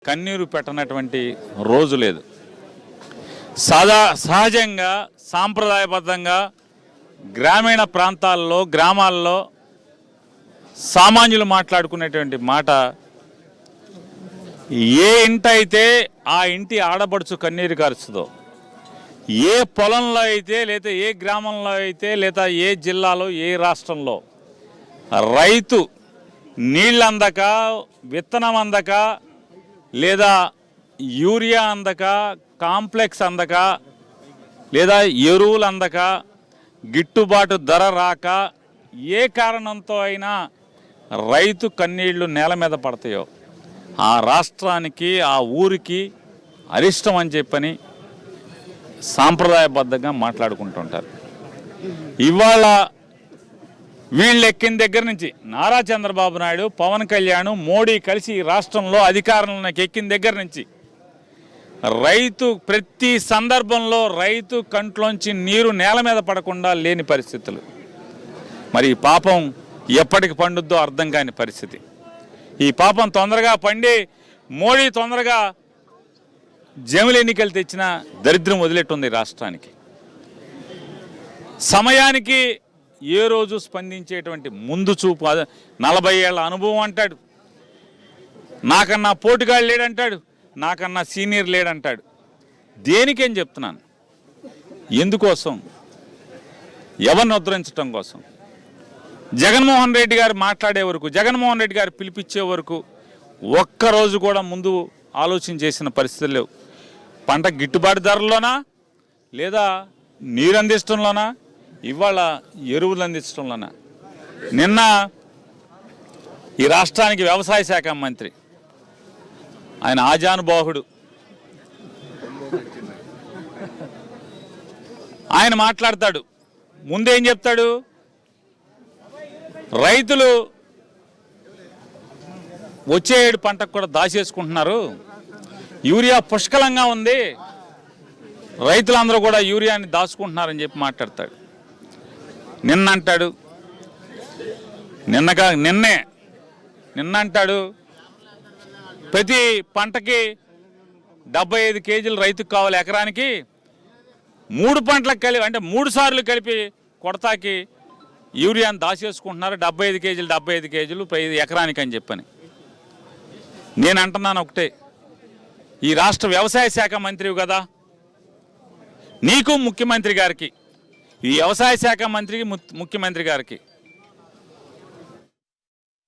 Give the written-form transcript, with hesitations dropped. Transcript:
కన్నీరు పెట్టనటువంటి రోజు లేదు. సహజంగా సాంప్రదాయబద్ధంగా గ్రామీణ ప్రాంతాల్లో గ్రామాల్లో సామాన్యులు మాట్లాడుకునేటువంటి మాట, ఏ ఇంటైతే ఆ ఇంటి ఆడబడుచు కన్నీరు కారుస్తుందో, ఏ పొలంలో అయితే లేదా ఏ గ్రామంలో అయితే లేదా ఏ జిల్లాలో ఏ రాష్ట్రంలో రైతు నీళ్ళు అందక, విత్తనం అందక, లేదా యూరియా అందక, కాంప్లెక్స్ అందక, లేదా ఎరువులు అందక, గిట్టుబాటు ధర రాక, ఏ కారణంతో అయినా రైతు కన్నీళ్లు నేల మీద పడతాయో ఆ రాష్ట్రానికి ఆ ఊరికి అరిష్టం అని చెప్పని సాంప్రదాయబద్ధంగా మాట్లాడుకుంటుంటారు. ఇవాళ వీళ్ళు ఎక్కిన దగ్గర నుంచి నారా చంద్రబాబు నాయుడు, పవన్ కళ్యాణ్, మోడీ కలిసి ఈ రాష్ట్రంలో అధికారంలోకి ఎక్కిన దగ్గర నుంచి రైతు ప్రతి సందర్భంలో రైతు కంట్లోంచి నీరు నేల మీద పడకుండా లేని పరిస్థితులు. మరి ఈ పాపం ఎప్పటికి పండుద్దో అర్థం కాని పరిస్థితి. ఈ పాపం తొందరగా పండి మోడీ తొందరగా జమిలి ఎన్నికలు తెచ్చిన దరిద్రం వదిలేట్టుంది రాష్ట్రానికి. సమయానికి ఏ రోజు స్పందించేటువంటి ముందు చూపు, 40 ఏళ్ల అనుభవం అంటాడు, నాకన్నా పోటుగాళ్ళు లేడంటాడు, నాకన్నా సీనియర్ లేడంటాడు. దేనికేం చెప్తున్నాను? ఎందుకోసం? ఎవరిని ఉద్ధరించడం కోసం? జగన్మోహన్ రెడ్డి గారు మాట్లాడే వరకు, జగన్మోహన్ రెడ్డి గారు పిలిపించే వరకు ఒక్కరోజు కూడా ముందు ఆలోచన చేసిన పరిస్థితులు లేవు. పంట గిట్టుబాటు ధరల్లోనా, లేదా నీరు అందించడంలోనా, ఇవాళ ఎరువులు అందించడంలోనా? నిన్న ఈ రాష్ట్రానికి వ్యవసాయ శాఖ మంత్రి, ఆయన ఆజానుబాహుడు, ఆయన మాట్లాడతాడు. ముందేం చెప్తాడు? రైతులు వచ్చే ఏడు పంటకు కూడా దాచేసుకుంటున్నారు, యూరియా పుష్కలంగా ఉంది, రైతులందరూ కూడా యూరియాని దాచుకుంటున్నారని చెప్పి మాట్లాడతాడు. నిన్న అంటాడు, నిన్న అంటాడు ప్రతి పంటకి 75 కేజీలు రైతుకు కావాలి ఎకరానికి, 3 పంటలకు కలిపి అంటే 3 సార్లు కలిపి కొడతాకి యూరియాని దాచేసుకుంటున్నారు, 75 కేజీలు ఎకరానికి అని చెప్పని. నేను అంటున్నాను ఒకటే, ఈ రాష్ట్ర వ్యవసాయ శాఖ మంత్రివి కదా, నీకు ముఖ్యమంత్రి గారికి, ఈ వ్యవసాయ శాఖ మంత్రికి ముఖ్యమంత్రి గారికి